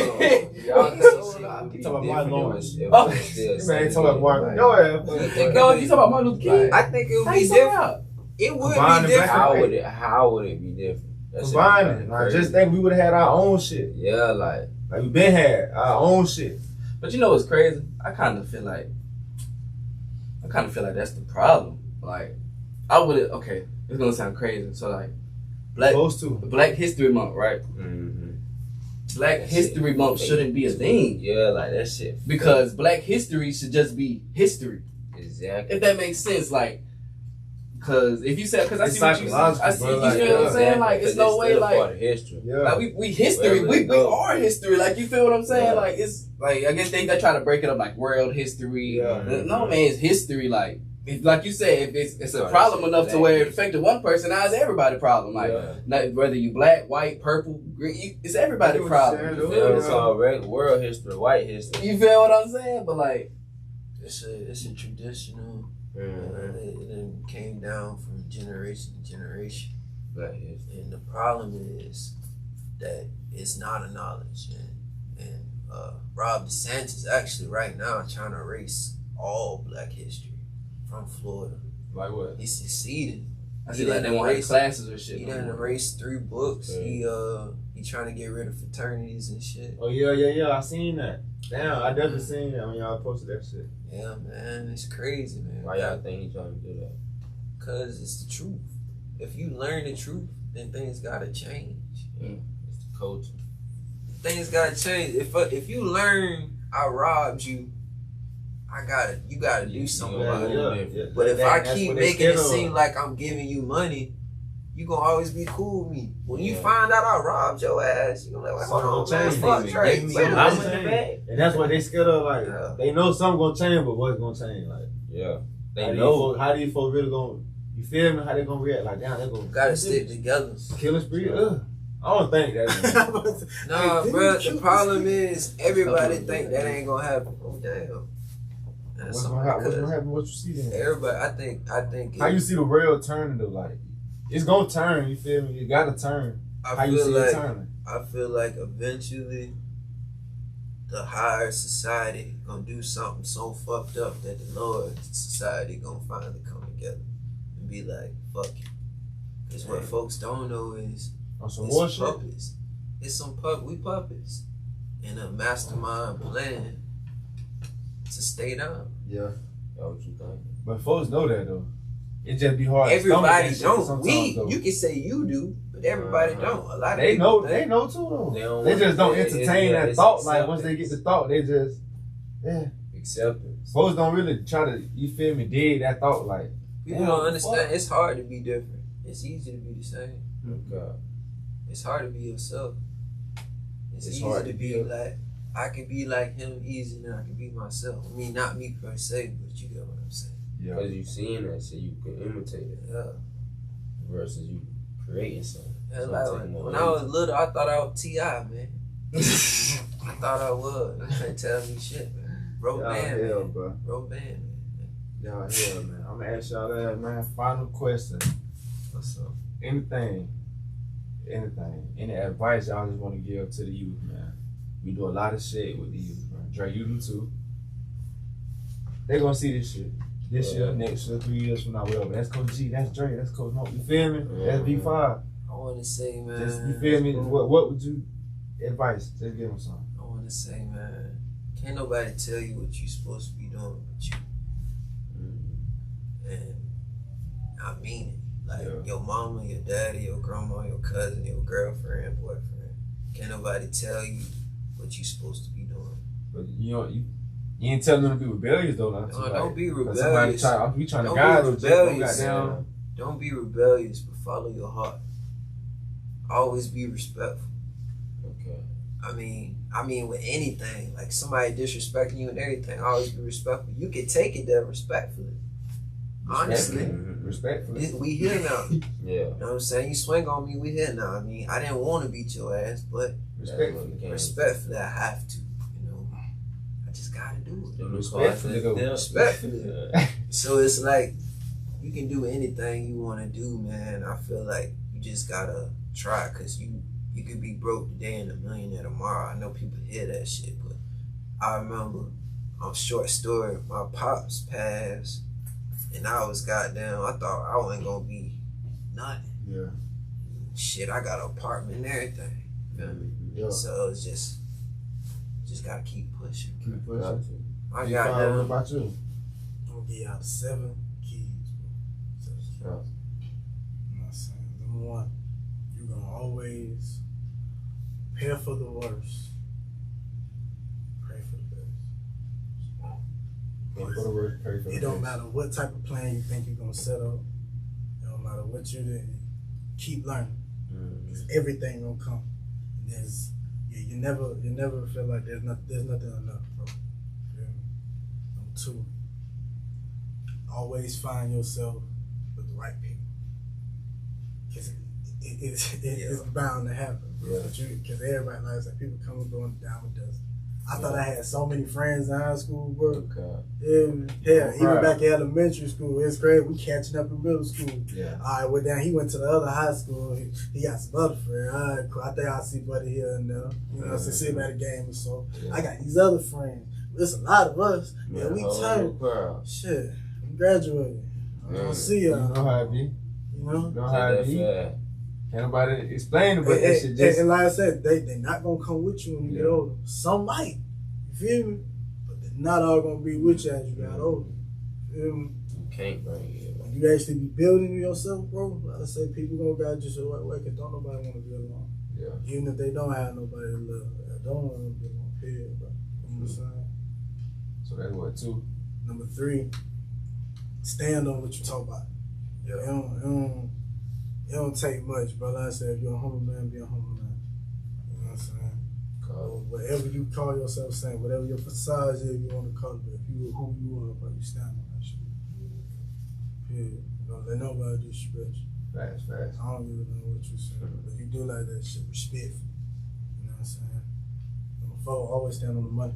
you talking about Martin Lawrence? Man, ain't talking about Martin. No, you talking about Martin Luther King? I think it would be different. It would be different. How would it be different? Combining. I just think we would have had our own shit. Yeah, like we been had our own shit. But you know what's crazy? I kind of feel like that's the problem. Like, I would. Okay, it's gonna sound crazy. So like, Black History Month, right? Mm-hmm. Black History Month shouldn't be a thing. Yeah, like that shit. Because Black history should just be history. Exactly. If that makes sense, like. Cause if you said, cause I see what you I see, you feel what I'm saying? Like, it's no way, like, part of history. Yeah. Like we history, we are history. Like, you feel what I'm saying? Yeah. Like, it's like, I guess they try to break it up like world history. Yeah. No, man, it's history. Like, if, like you said, if it's a problem enough to where it affected one person, now it's everybody's problem. Like, not, whether you black, white, purple, green, it's everybody's problem. You feel it's all world history, white history. You feel what I'm saying? But like, it's a traditional. It came down from generation to generation. And the problem is that it's not a knowledge. And Rob DeSantis actually right now trying to erase all Black history from Florida. Like what? He's succeeding. I see like they want classes or shit. He done erased 3 books. Yeah. He trying to get rid of fraternities and shit. Oh yeah. I seen that. Damn, I definitely seen that when y'all posted that shit. Yeah, man, it's crazy, man. Why y'all think he trying to do that? Cause it's the truth. If you learn the truth, then things gotta change. It's the culture. Things gotta change. If you learn I robbed you, you gotta do something about it. Yeah. But if I keep making it seem like I'm giving you money, you gonna always be cool with me. When you find out I robbed your ass, you gonna like, hold on, man, fuck Drake. And that's what they scared of. Like they know something gonna change, but what's gonna change? Like they know how these folks really gonna. You feel me? How they gonna react? Like damn, they gonna gotta stick together. Killing spree. I don't think that. Nah, bro. The problem is everybody think that ain't gonna happen. Oh damn. What's gonna happen? What you see then? Everybody, I think. How you see the world turning though? Like it's gonna turn. You feel me? You gotta turn. How you see it turning? I feel like eventually the higher society gonna do something so fucked up that the lower society gonna finally come together and be like, fuck it. Because what folks don't know is it's puppets. We puppets in a mastermind plan to stay down. Yeah. That's what you think. But folks know that though. It just be hard. Everybody don't. You can say you do, but everybody don't. A lot of they know too though. They just don't entertain that thought. Like once they get the thought, they just accept it. Folks don't really try to, you feel me, dig that thought. Like people don't understand. It's hard to be different. It's easy to be the same. God. It's hard to be yourself. It's easy hard to be like. I can be like him easy, and I can be myself. I mean, not me per se, but you get what I'm saying. Yeah. Because you seeing that shit, you can imitate it. Yeah. Versus you creating something. Yeah, like when I was little, I thought I was T.I., man. I thought I was. You can't tell me shit, man. Bro, band, man. Bro, band, man. Y'all hell, man. I'm gonna ask y'all that, man. Final question. What's up? Anything. Any advice y'all just want to give to the youth, man? We do a lot of shit with the youth, man. Dre, you do too. they gonna see this shit. This year, next year, 3 years from now, whatever. That's Coach G, that's Dre, that's Coach Mo. You feel me? That's V5. I want to say, man. Just, you feel me? What would you advice? Just give them something. I want to say, man. Can't nobody tell you what you supposed to be doing but you. And I mean it. Like your mama, your daddy, your grandma, your cousin, your girlfriend, boyfriend. Can't nobody tell you what you supposed to be doing. But you ain't telling them to be rebellious though. No, don't be rebellious. We trying to guide them. Don't be rebellious, but follow your heart. Always be respectful. Okay. I mean with anything, like somebody disrespecting you and everything, always be respectful. You can take it there respectfully. Honestly. Respectfully. We here now. Yeah. You know what I'm saying? You swing on me, we here now. I mean, I didn't want to beat your ass, but respectfully I have to. You know, I just gotta do it. Respectfully. So it's like you can do anything you want to do, man. I feel like you just gotta try, cause you could be broke today and a millionaire tomorrow. I know people hear that shit, but I remember, short story, my pops passed, and I was goddamn, I thought I wasn't gonna be nothing. Yeah. Shit, I got an apartment and everything. You feel me? Yeah. So it's just gotta keep pushing. Keep pushing. I got What them. about you? I'm gonna give y'all 7 keys, bro. 7 keys. You know what I'm saying? Number 1, you're gonna always prepare for the worst. Pray for the best. Pray for the worst, pray for the It don't best. matter what type of plan you think you're gonna set up. It don't matter what you do. Keep learning. Because everything gonna come. You never feel like there's nothing enough, bro. Number 2, always find yourself with the right people. Because it's bound to happen. Yeah. Because everybody, like I said, people come and going down with us. I thought I had so many friends in high school, bro. Okay. Yeah, even back in elementary school, it's crazy. We catching up in middle school. Yeah. All right, well, then he went to the other high school. He got some other friends. All right, cool. I think I'll see Buddy here and there. You know, since him at a game or so. Yeah. I got these other friends. There's a lot of us. Yeah, we turned. Shit, we graduated. I don't see y'all. You know how it be. You know? You know how it be. Can't nobody explain it, but that shit just... And like I said, they not going to come with you when you get older. Some might. You feel me? But they're not all going to be with you as you got older. You feel me? You can't bring it. When you actually be building yourself, bro, like I say, people going to guide you the right way because don't nobody want to be alone. Yeah. Even if they don't have nobody to love. They don't want to be alone, period, bro. You know what I'm saying? So that's what, 2? Number 3, stand on what you talk about. Yeah. It don't take much, bro. Like I said, if you're a humble man, be a humble man. You know what I'm saying? Whatever you call yourself saying, whatever your facade is, you want to call it, but if you who you are, bro, you stand on that shit. Yeah. Don't let nobody disrespect you. Fast. I don't even know what you saying, but you do like that shit, respectful. You know what I'm saying? Number 4, always stand on the money.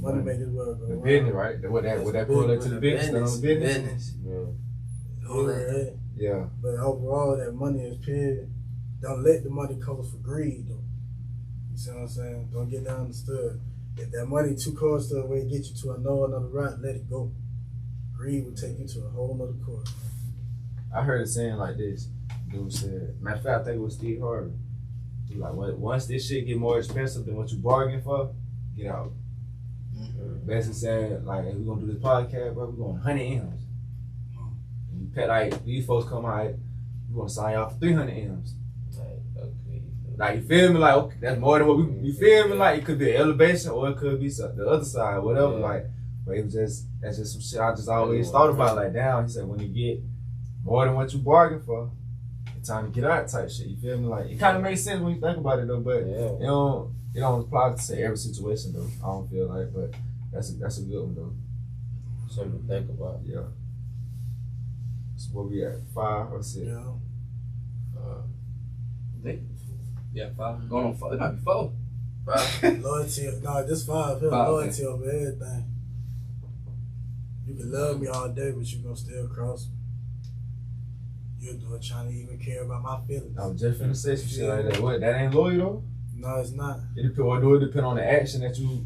Money make this world go The around. business, right? What that correlate to the business? Stand on the business? Yeah. But overall, that money is paid. Don't let the money come for greed, though. You see what I'm saying? Don't get down the stud. If that money too close to where it get you to another route, let it go. Greed will take you to a whole nother course. I heard it saying like this. Dude said, matter of fact, I think it was Steve Harvey. He like, once this shit get more expensive than what you bargained for, get out. Basically saying, like, hey, we're gonna do this podcast, bro, we're going 100 M's. And you pay, like, these folks come out, we want to sign y'all for 300 M's. Like, you feel me? Like, okay, that's more than what you feel me? Like, it could be an elevation or it could be the other side, whatever. Yeah. Like, but it was that's just some shit I just always thought about. Like, down, he said, when you get more than what you bargained for, it's time to get out type shit. You feel me? Like, it kind of makes sense when you think about it, though, but it don't apply to every situation, though. I don't feel like, but that's a good one, though. Something to think about. Yeah. So what we at, 5 or 6? Yeah, 5. Going on 4. It might be 4. 5. Loyalty. No, this 5 here. Loyalty over everything. You can love me all day, but you gonna still cross me. You're doing trying to even care about my feelings. I was just finna say some shit like that. What? That ain't loyal though? No, it's not. It depend on the action that you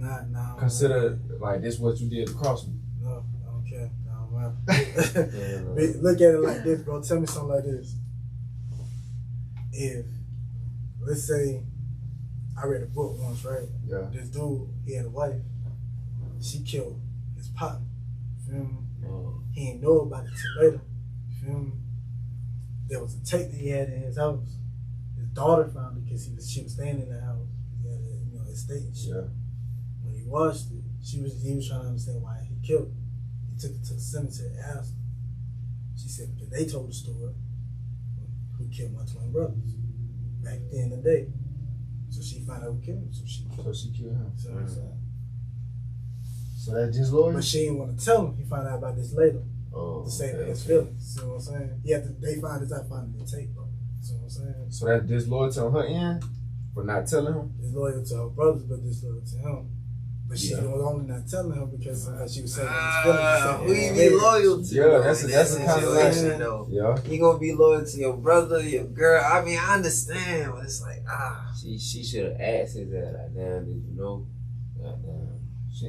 Nah. consider like this what you did to cross me? No, I don't care. No, man. Look at it like this, bro. Tell me something like this. If, let's say, I read a book once, right? Yeah. This dude, he had a wife. She killed his partner. Feel me? He didn't know about it till later. Feel me? There was a tape that he had in his house. His daughter found it because she was staying in the house. He had a estate and shit. Yeah. When he watched it, he was trying to understand why he killed her. He took her to the cemetery and asked her. She said, because they told the story who killed my twin brothers back then in the day. So she found out who killed him. So she killed him. So what I'm saying. So that's just loyal? But she didn't want to tell him. He found out about this later. Oh, to say that his feelings. See what I'm saying? They find this out finding the tape, bro. See what I'm saying? So that's disloyalty on her end for not telling him? Disloyal to her brothers, but disloyal to him. But she was only not telling him because she was saying his feelings. Who you be loyal to? Yeah, that's a conversation though. Yeah. You gonna be loyal to your brother, your girl. I mean, I understand, but it's like, She should have asked his ass, like, damn, did you know? Goddamn.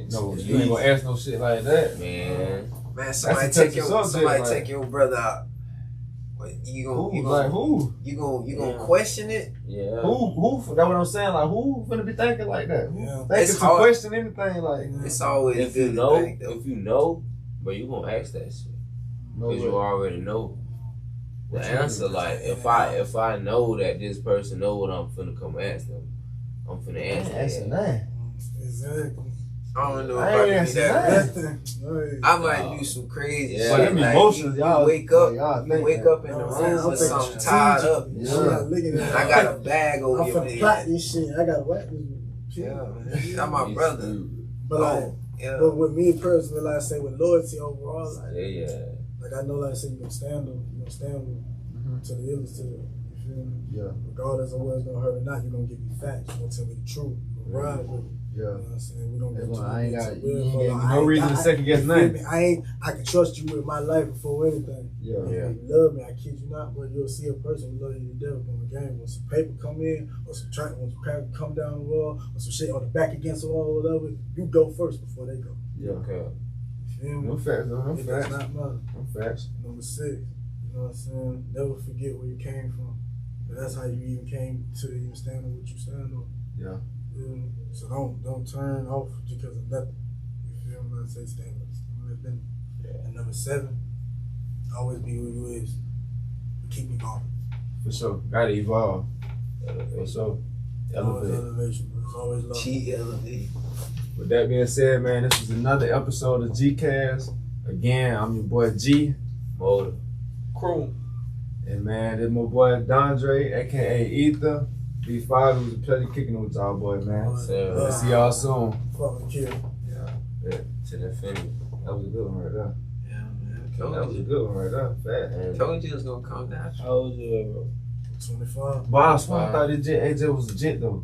No, you ain't gonna ask no shit like that. Man, somebody take your brother out. What, you gonna question it? Yeah. Who? That's what I'm saying. Like, who finna be thinking like that? Yeah. Thinking to question anything like. It's always if good if you know, but you gonna ask that shit because you already know the answer. Like, if I know that this person know what I'm finna come ask them, I'm finna answer that. Exactly. I don't know if I can be that. I might do some crazy shit. Like, emotions, y'all wake up in the room with something tied up. Yeah. I got a bag over here. I'm finna plot this shit. I gotta whack this. Yeah, man. That's my brother. But but with me personally, like I say, with loyalty overall, like, like I know, like I say, you gonna stand to the illness, to the, you feel me? Yeah. Regardless of whether it's gonna hurt or not, you're gonna give me facts. You're gonna tell me the truth. You're gonna ride with me. Yeah. You know what I'm saying? We don't get I ain't got no reason to second guess nothing. I can trust you with my life before anything. Yeah. If you love me, I kid you not, but you'll see a person who love you to death on the game. When some paper come in, or some paper come down the wall, or some shit on the back against the wall or whatever, you go first before they go. Yeah. Okay. You feel me? No facts, no It facts. does not matter. No facts. Number 6, you know what I'm saying? Never forget where you came from. But that's how you even came to even stand on what you stand on. Yeah. So don't turn off because of nothing. You feel me? I say stand up. And number 7, always be who you is. Keep me going. For sure. Gotta evolve. For sure. Always elevation, bro. It's always love. G-L-E. With that being said, man, this was another episode of GeeCast. Again, I'm your boy G. Motor. Crew. And man, this my boy Dondre, aka Ether. VFYE, it was a pleasure kicking it with y'all, boy, man. So, see y'all soon. Fucking kill. Yeah. To the finish. That was a good one right there. Yeah, man. That was a good one right there. Fat. Told you it was gonna come down. How old you, bro? 25. But I swear I thought AJ was a gent though.